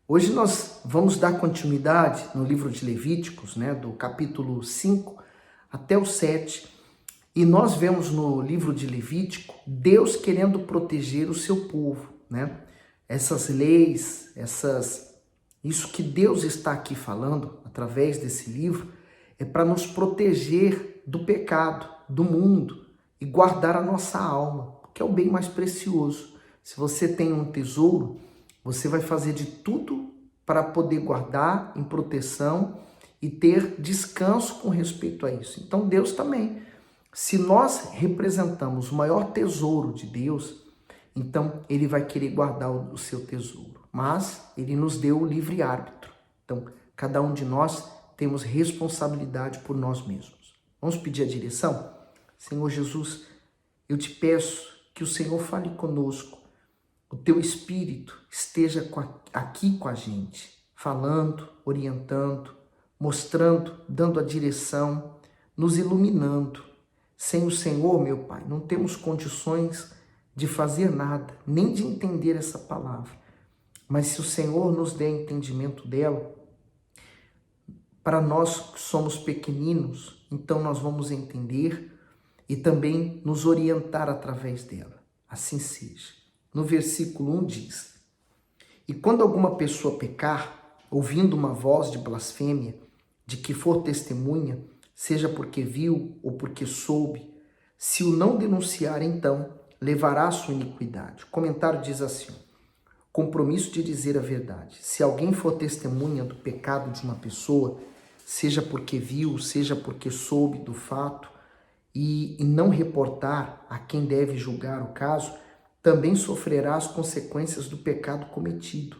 Hoje nós vamos dar continuidade no livro de Levíticos, do capítulo 5 até o 7. E nós vemos no livro de Levítico Deus querendo proteger o seu povo, Essas leis, isso que Deus está aqui falando através desse livro é para nos proteger do pecado, do mundo e guardar a nossa alma, que é o bem mais precioso. Se você tem um tesouro, você vai fazer de tudo para poder guardar em proteção e ter descanso com respeito a isso. Então Deus também. Se nós representamos o maior tesouro de Deus, então Ele vai querer guardar o seu tesouro. Mas Ele nos deu o livre-árbitro. Então, cada um de nós temos responsabilidade por nós mesmos. Vamos pedir a direção? Senhor Jesus, eu te peço que o Senhor fale conosco. O teu Espírito esteja aqui com a gente, falando, orientando, mostrando, dando a direção, nos iluminando. Sem o Senhor, meu Pai, não temos condições de fazer nada, nem de entender essa palavra. Mas se o Senhor nos der entendimento dela, para nós que somos pequeninos, então nós vamos entender e também nos orientar através dela. Assim seja. No versículo 1 diz: E quando alguma pessoa pecar, ouvindo uma voz de blasfêmia, de que for testemunha, seja porque viu ou porque soube, se o não denunciar, então levará a sua iniquidade. O comentário diz assim: compromisso de dizer a verdade. Se alguém for testemunha do pecado de uma pessoa, seja porque viu, seja porque soube do fato, e não reportar a quem deve julgar o caso, também sofrerá as consequências do pecado cometido.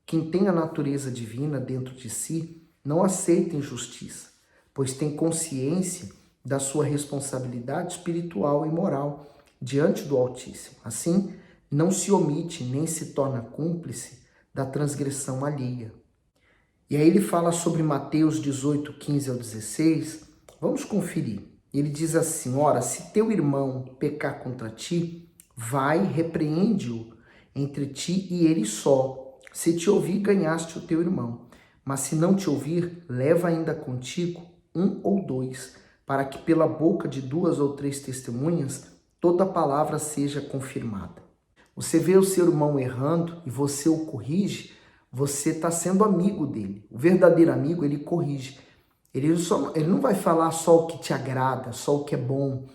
Quem tem a natureza divina dentro de si não aceita injustiça, pois tem consciência da sua responsabilidade espiritual e moral diante do Altíssimo. Assim, não se omite nem se torna cúmplice da transgressão alheia. E aí ele fala sobre Mateus 18, 15 ao 16. Vamos conferir. Ele diz assim: ora, se teu irmão pecar contra ti, vai, repreende-o entre ti e ele só. Se te ouvir, ganhaste o teu irmão. Mas se não te ouvir, leva ainda contigo um ou dois, para que pela boca de 2 ou 3 testemunhas toda palavra seja confirmada. Você vê o seu irmão errando e você o corrige, você está sendo amigo dele. O verdadeiro amigo, ele corrige. Ele não vai falar só o que te agrada, só o que é bom.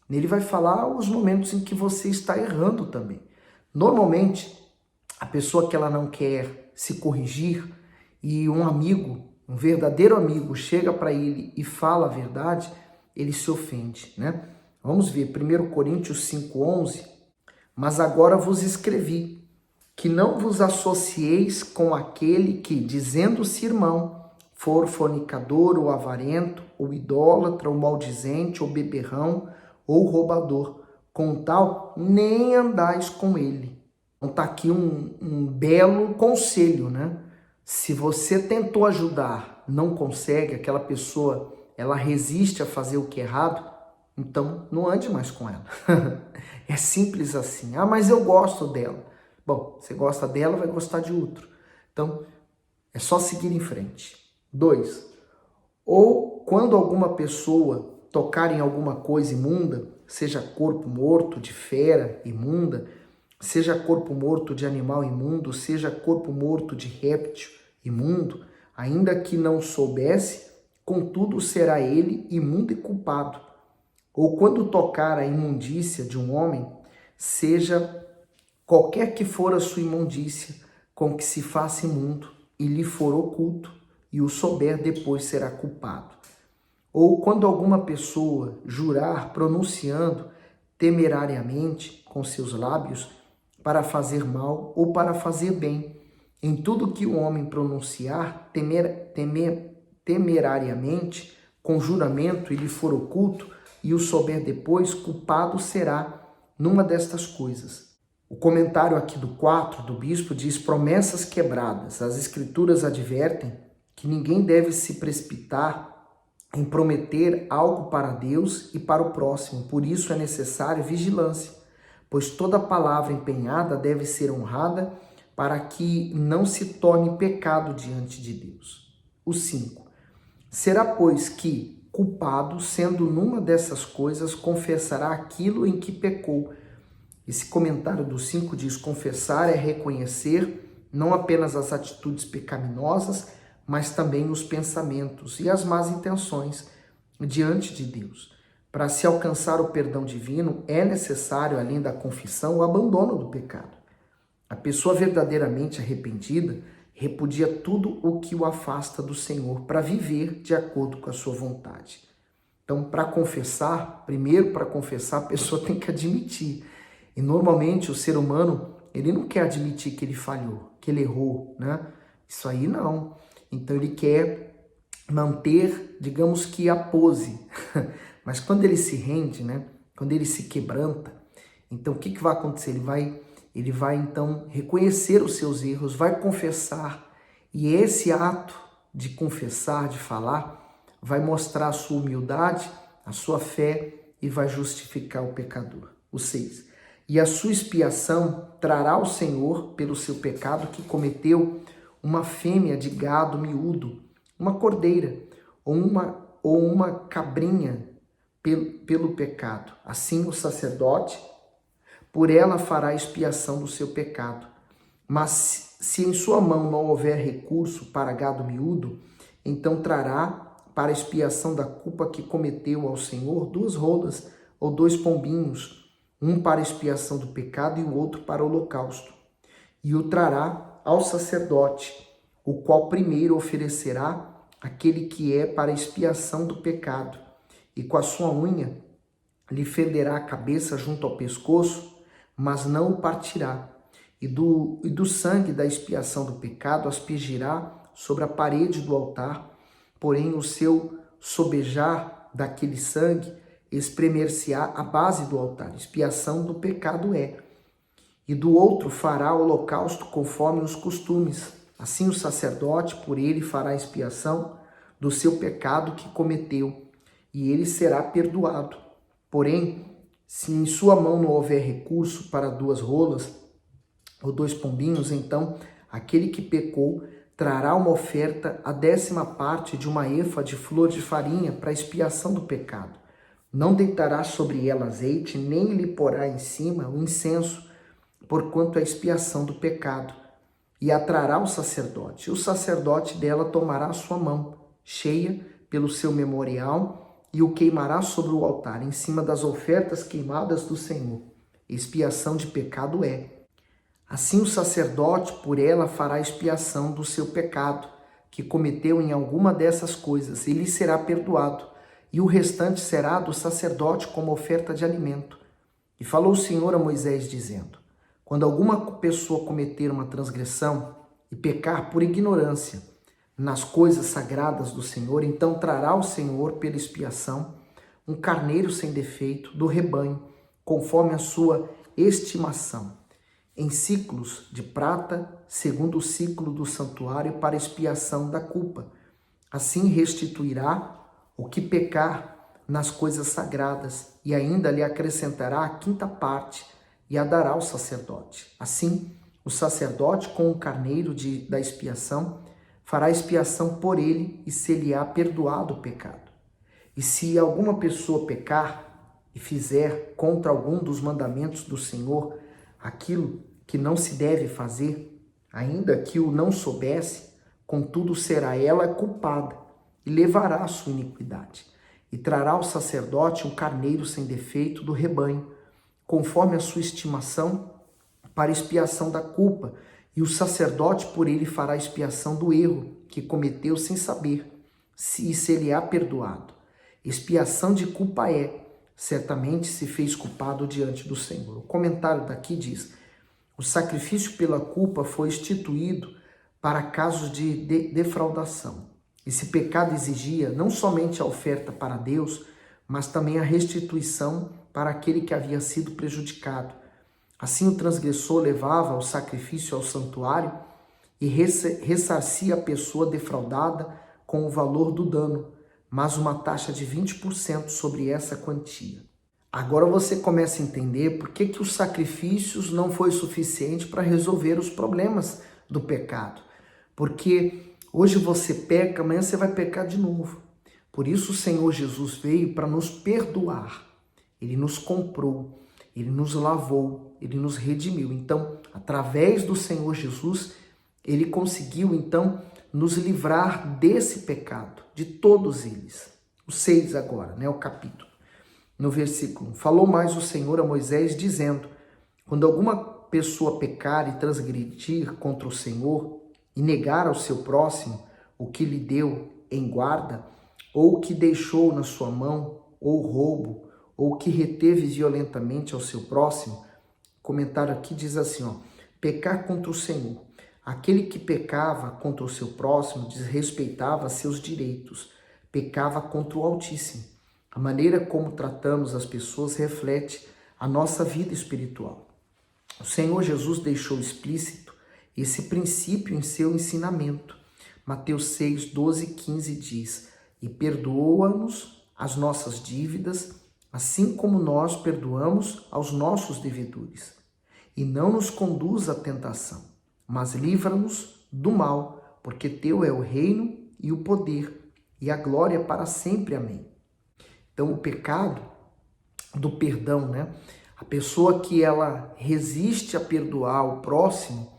Ele vai falar os momentos em que você está errando também. Normalmente, a pessoa que ela não quer se corrigir e um amigo, um verdadeiro amigo, chega para ele e fala a verdade, ele se ofende, Vamos ver, 1 Coríntios 5:11. Mas agora vos escrevi, que não vos associeis com aquele que, dizendo-se irmão, for fornicador, ou avarento, ou idólatra, ou maldizente, ou beberrão, ou roubador. Com tal, nem andais com ele. Então está aqui um belo conselho, Se você tentou ajudar, não consegue, aquela pessoa, ela resiste a fazer o que é errado, então não ande mais com ela. É simples assim. Ah, mas eu gosto dela. Bom, você gosta dela, vai gostar de outro. Então, é só seguir em frente. 2. Ou quando alguma pessoa tocar em alguma coisa imunda, seja corpo morto de fera imunda, seja corpo morto de animal imundo, seja corpo morto de réptil imundo, ainda que não soubesse, contudo será ele imundo e culpado. Ou quando tocar a imundícia de um homem, seja qualquer que for a sua imundícia, com que se faça imundo, e lhe for oculto, e o souber, depois será culpado. Ou quando alguma pessoa jurar pronunciando temerariamente com seus lábios para fazer mal ou para fazer bem, em tudo que o homem pronunciar temerariamente, com juramento, e lhe for oculto, e o souber depois, culpado será numa destas coisas. O comentário aqui do 4 do bispo diz: promessas quebradas. As escrituras advertem que ninguém deve se precipitar em prometer algo para Deus e para o próximo. Por isso é necessário vigilância, pois toda palavra empenhada deve ser honrada para que não se torne pecado diante de Deus. O 5. Será, pois, que, culpado, sendo numa dessas coisas, confessará aquilo em que pecou. Esse comentário do 5 diz: confessar é reconhecer não apenas as atitudes pecaminosas, mas também os pensamentos e as más intenções diante de Deus. Para se alcançar o perdão divino, é necessário, além da confissão, o abandono do pecado. A pessoa verdadeiramente arrependida repudia tudo o que o afasta do Senhor para viver de acordo com a sua vontade. Então, para confessar, primeiro para confessar, a pessoa tem que admitir. E normalmente o ser humano, ele não quer admitir que ele falhou, que ele errou, né? Isso aí não. Então ele quer manter, digamos que a pose. Mas quando ele se rende, né? Quando ele se quebranta, então o que vai acontecer? Ele vai então reconhecer os seus erros, vai confessar. E esse ato de confessar, de falar, vai mostrar a sua humildade, a sua fé e vai justificar o pecador. O 6. E a sua expiação trará ao Senhor, pelo seu pecado que cometeu, uma fêmea de gado miúdo, uma cordeira ou uma cabrinha pelo pecado. Assim o sacerdote, por ela fará expiação do seu pecado. Mas se em sua mão não houver recurso para gado miúdo, então trará para expiação da culpa que cometeu ao Senhor 2 rolas ou 2 pombinhos, um para expiação do pecado e o outro para o holocausto. E o trará ao sacerdote, o qual primeiro oferecerá aquele que é para expiação do pecado, e com a sua unha lhe fenderá a cabeça junto ao pescoço, mas não o partirá. E do sangue da expiação do pecado aspergirá sobre a parede do altar, porém o seu sobejar daquele sangue espremer-se-á a base do altar. Expiação do pecado é. E do outro fará o holocausto conforme os costumes. Assim o sacerdote por ele fará expiação do seu pecado que cometeu, e ele será perdoado. Porém, se em sua mão não houver recurso para 2 rolas ou 2 pombinhos, então aquele que pecou trará uma oferta, a 10ª parte de uma efa de flor de farinha para expiação do pecado. Não deitará sobre ela azeite, nem lhe porá em cima o incenso, porquanto é expiação do pecado. E a trará o sacerdote. O sacerdote dela tomará a sua mão, cheia pelo seu memorial, e o queimará sobre o altar, em cima das ofertas queimadas do Senhor. Expiação de pecado é. Assim o sacerdote por ela fará expiação do seu pecado, que cometeu em alguma dessas coisas, e lhe será perdoado, e o restante será do sacerdote como oferta de alimento. E falou o Senhor a Moisés, dizendo: quando alguma pessoa cometer uma transgressão e pecar por ignorância nas coisas sagradas do Senhor, então trará o Senhor pela expiação um carneiro sem defeito do rebanho, conforme a sua estimação, em ciclos de prata, segundo o ciclo do santuário, para expiação da culpa. Assim restituirá o que pecar nas coisas sagradas, e ainda lhe acrescentará a 5ª parte, e a dará ao sacerdote. Assim, o sacerdote, com o carneiro da expiação, fará expiação por ele, e se-lhe-á perdoado o pecado. E se alguma pessoa pecar e fizer contra algum dos mandamentos do Senhor aquilo que não se deve fazer, ainda que o não soubesse, contudo será ela culpada e levará a sua iniquidade. E trará ao sacerdote um carneiro sem defeito do rebanho, conforme a sua estimação, para expiação da culpa, e o sacerdote por ele fará expiação do erro que cometeu sem saber, e se-lhe-á perdoado. Expiação de culpa é, certamente se fez culpado diante do Senhor. O comentário daqui diz: o sacrifício pela culpa foi instituído para casos de defraudação. Esse pecado exigia não somente a oferta para Deus, mas também a restituição para aquele que havia sido prejudicado. Assim o transgressor levava o sacrifício ao santuário e ressarcia a pessoa defraudada com o valor do dano, mas uma taxa de 20% sobre essa quantia. Agora você começa a entender por que os sacrifícios não foi suficiente para resolver os problemas do pecado. Porque hoje você peca, amanhã você vai pecar de novo. Por isso o Senhor Jesus veio para nos perdoar. Ele nos comprou, Ele nos lavou, Ele nos redimiu. Então, através do Senhor Jesus, Ele conseguiu, então, nos livrar desse pecado, de todos eles. O 6 agora, né, o capítulo. No versículo 1, falou mais o Senhor a Moisés, dizendo, quando alguma pessoa pecar e transgredir contra o Senhor e negar ao seu próximo o que lhe deu em guarda, ou o que deixou na sua mão, ou roubo, ou que reteve violentamente ao seu próximo, o comentário aqui diz assim, pecar contra o Senhor. Aquele que pecava contra o seu próximo desrespeitava seus direitos, pecava contra o Altíssimo. A maneira como tratamos as pessoas reflete a nossa vida espiritual. O Senhor Jesus deixou explícito esse princípio em seu ensinamento. Mateus 6, 12 e 15 diz, e perdoa-nos as nossas dívidas, assim como nós perdoamos aos nossos devedores. E não nos conduz à tentação, mas livra-nos do mal, porque teu é o reino e o poder e a glória para sempre. Amém. Então, o pecado do perdão, né? A pessoa que ela resiste a perdoar o próximo,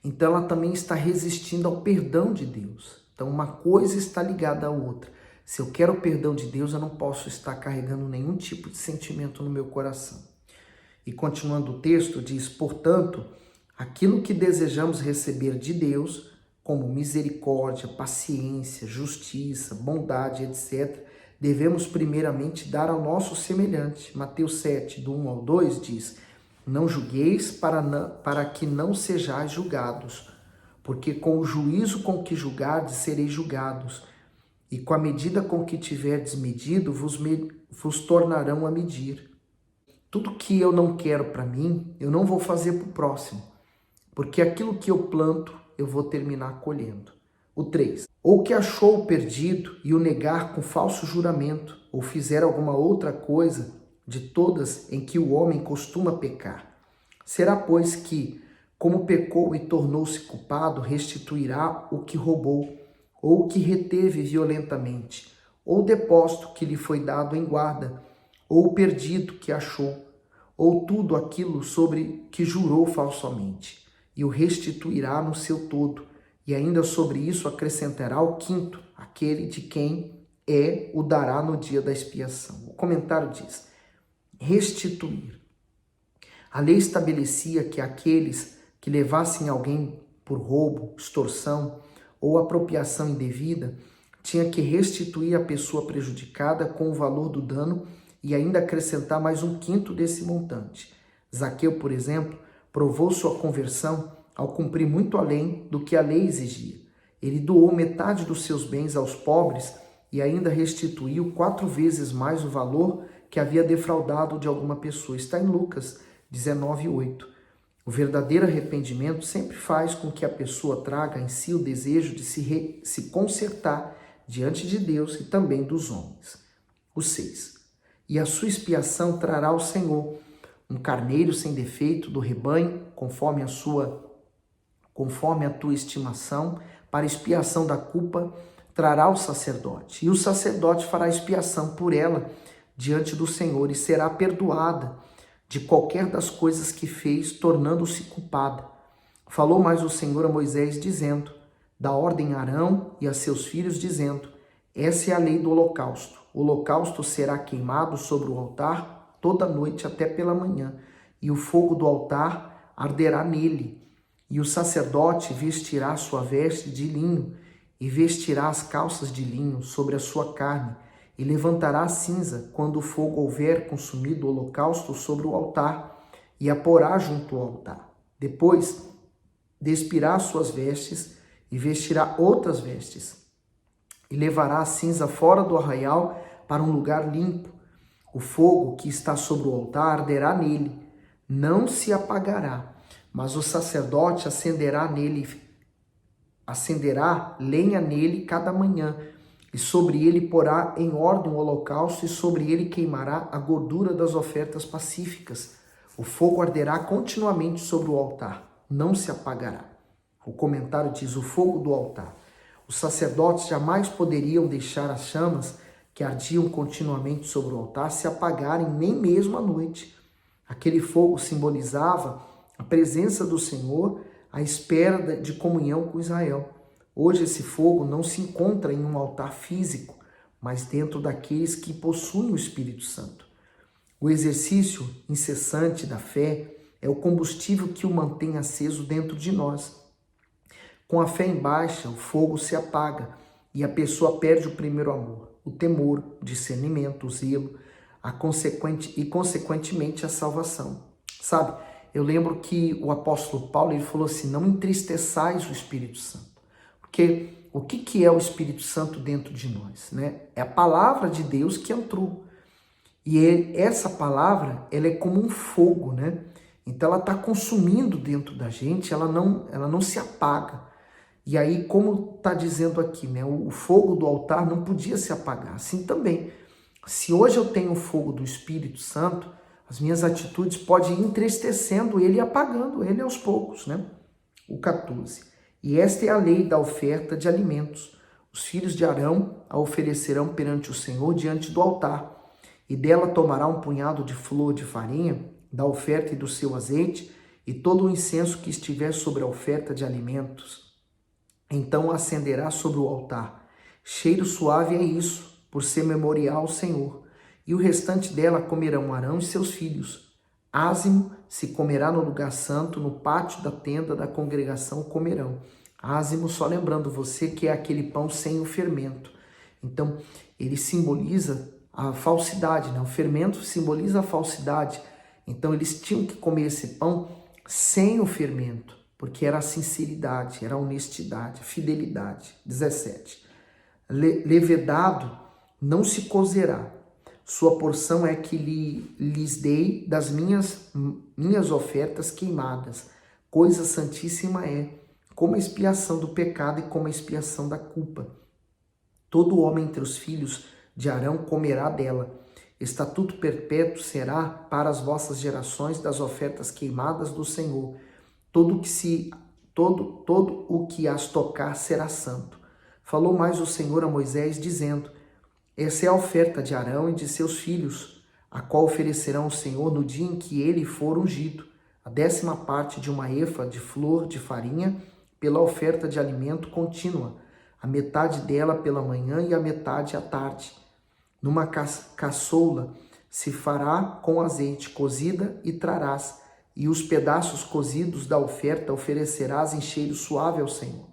então ela também está resistindo ao perdão de Deus. Então, uma coisa está ligada à outra. Se eu quero o perdão de Deus, eu não posso estar carregando nenhum tipo de sentimento no meu coração. E continuando o texto, diz, portanto, aquilo que desejamos receber de Deus, como misericórdia, paciência, justiça, bondade, etc., devemos primeiramente dar ao nosso semelhante. Mateus 7, do 1 ao 2, diz, não julgueis para que não sejais julgados, porque com o juízo com que julgardes sereis julgados, e com a medida com que tiverdes medido, vos tornarão a medir. Tudo que eu não quero para mim, eu não vou fazer para o próximo, porque aquilo que eu planto, eu vou terminar colhendo. O 3. Ou que achou o perdido e o negar com falso juramento, ou fizer alguma outra coisa de todas em que o homem costuma pecar. Será, pois, que, como pecou e tornou-se culpado, restituirá o que roubou, ou o que reteve violentamente, ou o depósito que lhe foi dado em guarda, ou o perdido que achou, ou tudo aquilo sobre que jurou falsamente, e o restituirá no seu todo, e ainda sobre isso acrescentará o quinto, aquele de quem o dará no dia da expiação. O comentário diz, restituir. A lei estabelecia que aqueles que levassem alguém por roubo, extorsão ou apropriação indevida, tinha que restituir a pessoa prejudicada com o valor do dano e ainda acrescentar mais um quinto desse montante. Zaqueu, por exemplo, provou sua conversão ao cumprir muito além do que a lei exigia. Ele doou metade dos seus bens aos pobres e ainda restituiu 4 vezes mais o valor que havia defraudado de alguma pessoa. Está em Lucas 19:8. O verdadeiro arrependimento sempre faz com que a pessoa traga em si o desejo de se consertar diante de Deus e também dos homens. O 6. E a sua expiação trará ao Senhor um carneiro sem defeito do rebanho, conforme a tua estimação, para expiação da culpa, trará o sacerdote. E o sacerdote fará expiação por ela diante do Senhor e será perdoada de qualquer das coisas que fez, tornando-se culpada. Falou mais o Senhor a Moisés, dizendo, dá ordem a Arão e a seus filhos, dizendo, essa é a lei do holocausto. O holocausto será queimado sobre o altar toda noite até pela manhã, e o fogo do altar arderá nele. E o sacerdote vestirá sua veste de linho, e vestirá as calças de linho sobre a sua carne, e levantará a cinza quando o fogo houver consumido o holocausto sobre o altar, e a porá junto ao altar. Depois, despirá suas vestes, e vestirá outras vestes, e levará a cinza fora do arraial para um lugar limpo. O fogo que está sobre o altar arderá nele, não se apagará, mas o sacerdote acenderá lenha nele cada manhã, e sobre ele porá em ordem o holocausto, e sobre ele queimará a gordura das ofertas pacíficas. O fogo arderá continuamente sobre o altar, não se apagará. O comentário diz: o fogo do altar. Os sacerdotes jamais poderiam deixar as chamas que ardiam continuamente sobre o altar se apagarem, nem mesmo à noite. Aquele fogo simbolizava a presença do Senhor à espera de comunhão com Israel. Hoje esse fogo não se encontra em um altar físico, mas dentro daqueles que possuem o Espírito Santo. O exercício incessante da fé é o combustível que o mantém aceso dentro de nós. Com a fé em baixa, o fogo se apaga e a pessoa perde o primeiro amor, o temor, o discernimento, o zelo, consequentemente a salvação. Sabe, eu lembro que o apóstolo Paulo ele falou assim: não entristeçais o Espírito Santo. Porque o que é o Espírito Santo dentro de nós, né? É a palavra de Deus que entrou. E essa palavra, ela é como um fogo, né? Então ela está consumindo dentro da gente, ela não se apaga. E aí, como está dizendo aqui, né? O fogo do altar não podia se apagar. Assim também, se hoje eu tenho o fogo do Espírito Santo, as minhas atitudes podem ir entristecendo ele e apagando ele aos poucos, né? O 14. E esta é a lei da oferta de alimentos. Os filhos de Arão a oferecerão perante o Senhor diante do altar, e dela tomará um punhado de flor de farinha, da oferta e do seu azeite, e todo o incenso que estiver sobre a oferta de alimentos. Então acenderá sobre o altar. Cheiro suave é isso, por ser memorial ao Senhor. E o restante dela comerão Arão e seus filhos. Ázimo se comerá no lugar santo, no pátio da tenda da congregação comerão. Ázimo, só lembrando você que é aquele pão sem o fermento. Então, ele simboliza a falsidade, né? O fermento simboliza a falsidade. Então, eles tinham que comer esse pão sem o fermento, porque era a sinceridade, era a honestidade, a fidelidade. 17. Levedado não se cozerá. Sua porção é que lhes dei das minhas ofertas queimadas. Coisa santíssima é, como a expiação do pecado e como a expiação da culpa. Todo homem entre os filhos de Arão comerá dela. Estatuto perpétuo será para as vossas gerações das ofertas queimadas do Senhor. Todo o que as tocar será santo. Falou mais o Senhor a Moisés, dizendo: essa é a oferta de Arão e de seus filhos, a qual oferecerão ao Senhor no dia em que ele for ungido, a 10ª parte de uma efa de flor de farinha pela oferta de alimento contínua, a metade dela pela manhã e a metade à tarde. Numa caçoula se fará com azeite cozida e trarás, e os pedaços cozidos da oferta oferecerás em cheiro suave ao Senhor.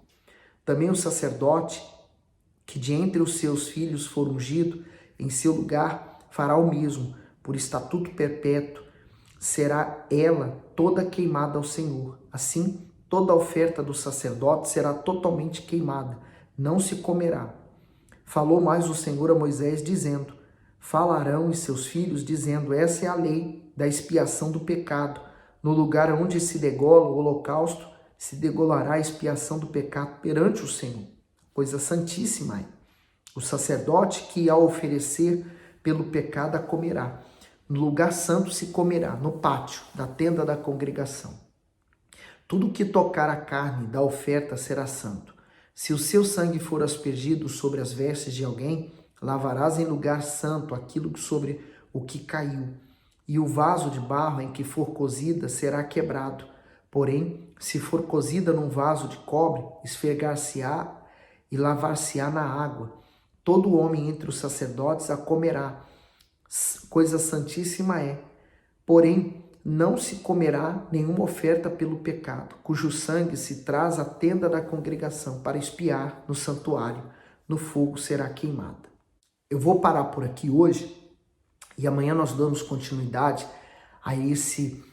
Também o sacerdote, que de entre os seus filhos for ungido, em seu lugar fará o mesmo, por estatuto perpétuo, será ela toda queimada ao Senhor. Assim, toda a oferta do sacerdote será totalmente queimada, não se comerá. Falou mais o Senhor a Moisés, dizendo: fala Arão e seus filhos, dizendo: essa é a lei da expiação do pecado. No lugar onde se degola o holocausto, se degolará a expiação do pecado perante o Senhor. Coisa santíssima é. O sacerdote que ao oferecer pelo pecado a comerá. No lugar santo se comerá, no pátio da tenda da congregação. Tudo que tocar a carne da oferta será santo. Se o seu sangue for aspergido sobre as vestes de alguém, lavarás em lugar santo aquilo sobre o que caiu. E o vaso de barro em que for cozida será quebrado. Porém, se for cozida num vaso de cobre, esfregar-se-á e lavar-se-á na água. Todo homem entre os sacerdotes a comerá. Coisa santíssima é. Porém, não se comerá nenhuma oferta pelo pecado, cujo sangue se traz à tenda da congregação para expiar no santuário. No fogo será queimada. Eu vou parar por aqui hoje e amanhã nós damos continuidade a esse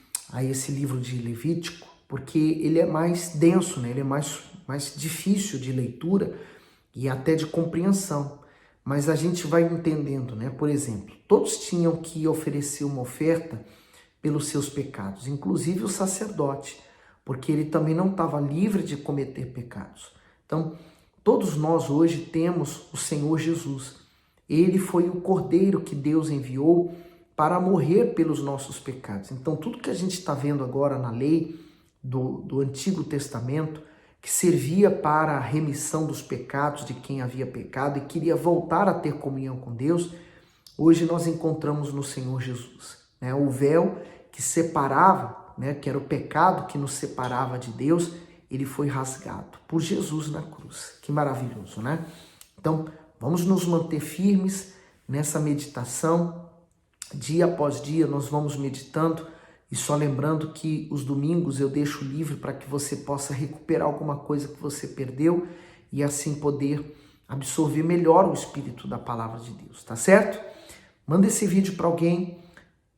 livro de Levítico, porque ele é mais denso, né? Ele é mais difícil de leitura e até de compreensão. Mas a gente vai entendendo, né? Por exemplo, todos tinham que oferecer uma oferta pelos seus pecados, inclusive o sacerdote, porque ele também não estava livre de cometer pecados. Então, Todos nós hoje temos o Senhor Jesus. Ele foi o Cordeiro que Deus enviou para morrer pelos nossos pecados. Então, tudo que a gente está vendo agora na lei do Antigo Testamento, que servia para a remissão dos pecados de quem havia pecado e queria voltar a ter comunhão com Deus, hoje nós encontramos no Senhor Jesus. O véu que separava, que era o pecado que nos separava de Deus, ele foi rasgado por Jesus na cruz. Que maravilhoso, né? Então, vamos nos manter firmes nessa meditação. Dia após dia nós vamos meditando e só lembrando que os domingos eu deixo livre para que você possa recuperar alguma coisa que você perdeu e assim poder absorver melhor o espírito da palavra de Deus, tá certo? Manda esse vídeo para alguém,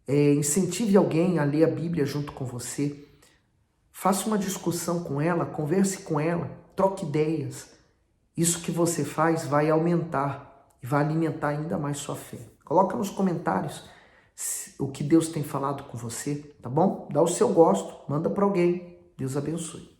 incentive alguém a ler a Bíblia junto com você. Faça uma discussão com ela, converse com ela, troque ideias. Isso que você faz vai aumentar e vai alimentar ainda mais sua fé. Coloca nos comentários o que Deus tem falado com você, tá bom? Dá o seu gosto, manda para alguém. Deus abençoe.